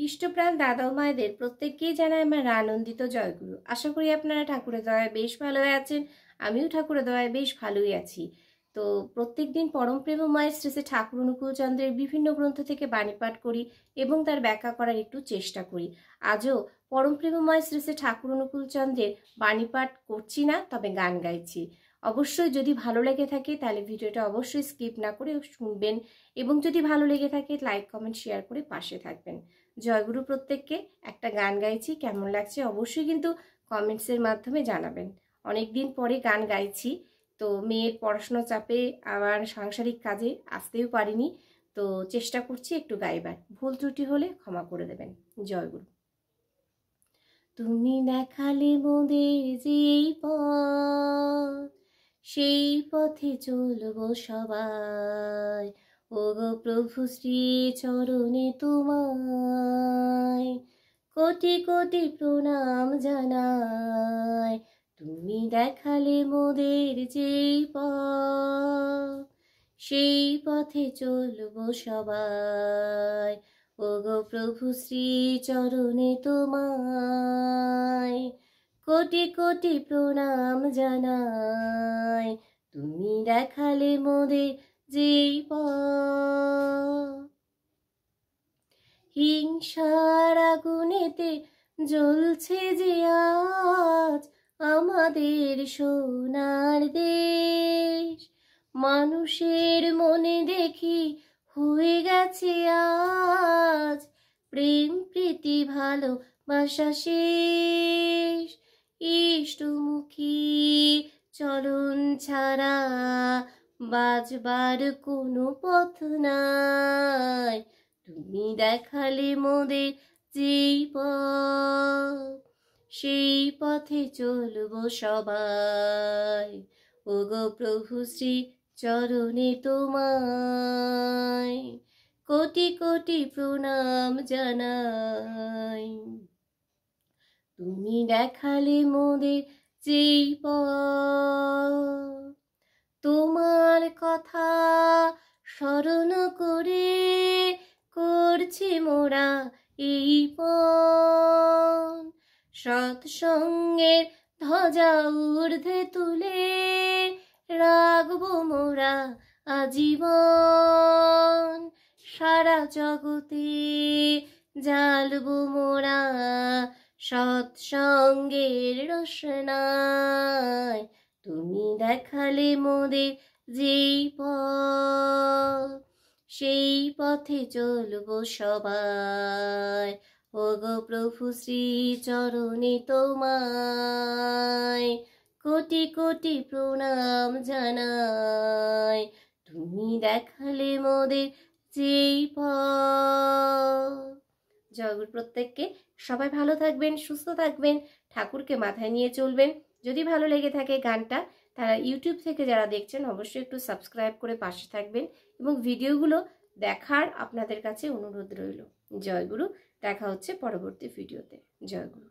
ইষ্টপ্রাণ দাদা ও মায়েদের প্রত্যেককেই জানাই আমার আনন্দিত জয়গুরু। আশা করি আপনারা ঠাকুরের দয়ায় বেশ ভালো আছেন। আমিও ঠাকুরের দয়ায় বেশ ভালোই আছি। তো প্রত্যেক দিন পরম প্রেমময় শ্রী শ্রী ঠাকুর অনুকূল চন্দ্রের বিভিন্ন গ্রন্থ থেকে বাণী পাঠ করি এবং তার ব্যাখ্যা করার একটু চেষ্টা করি। আজও পরম প্রেমময় শ্রী শ্রী ঠাকুর অনুকূল চন্দ্রের বাণী পাঠ করছি না, তবে গান গাইছি। অবশ্যই যদি ভালো লেগে থাকে তাহলে ভিডিওটা অবশ্যই স্কিপ না করে শুনবেন, এবং যদি ভালো লেগে থাকে লাইক কমেন্ট শেয়ার করে পাশে থাকবেন। জয়গুরু প্রত্যেককে। একটা গান গাইছি, কেমন লাগছে অবশ্যই কিন্তু কমেন্টসের মাধ্যমে জানাবেন। অনেক দিন পরে গান গাইছি, তো মেয়ের পড়াশোনার চাপে আবার সাংসারিক কাজে আসতেও পারিনি, তো চেষ্টা করছি একটু গাইবার। ভুল ত্রুটি হলে ক্ষমা করে দেবেন। জয়গুরু। তুমি দেখালে মোদের যেই পথ, সেই পথে চলবো সবাই। ওগো প্রভু শ্রী চরণে তোমায় কোটি কোটি প্রণাম জানাই। তুমি দেখালে মোদের যেই পথ, সেই পথে চলবো সবাই। ওগো প্রভু শ্রী চরণে তোমায় কোটি কোটি প্রণাম জানাই। তুমি দেখালে মোদের যেই পথ, হিংসার আগুনেতে জ্বলছে যে আজ আমাদের সোনার দেশ। মানুষের মনে দেখি হয়ে গেছে আজ প্রেম প্রীতি ভালোবাসা শেষ। ইষ্টমুখী চরণ ছাড়া বাজবার কোনো পথ নাই। তুমি দেখালে মোদের যেই পথ, সেই পথে চলবো সবাই। ওগো প্রভু শ্রী চরণে তোমায় কোটি কোটি প্রণাম জানাই। তুমি দেখালে মোদের যেই পথ, তোমার কথা স্মরণ করে করছি মোরা এই পণ। সৎসঙ্গের ধ্বজা ঊর্ধ্বে তুলে রাখবো মোরা আজীবন। সারা জগতে জ্বালবো মোরা সৎসঙ্গের রোশনাই। তুমি দেখালে মোদের যেই পথ, সেই পথে চলবো সবাই। ওগো প্রভু শ্রী চরণে তোমায় কোটি কোটি প্রণাম জানাই। তুমি দেখালে মোদের যেই পথ। জয়গুরু প্রত্যেককে। সবাই ভালো থাকবেন, সুস্থ থাকবেন, ঠাকুরকে মাথায় নিয়ে চলবেন। যদি ভালো লেগে থাকে গানটা, তারা ইউটিউব থেকে যারা দেখছেন অবশ্যই একটু সাবস্ক্রাইব করে পাশে থাকবেন, এবং ভিডিওগুলো দেখার আপনাদের কাছে অনুরোধ রইল। জয়গুরু। দেখা হচ্ছে পরবর্তী ভিডিওতে। জয়গুরু।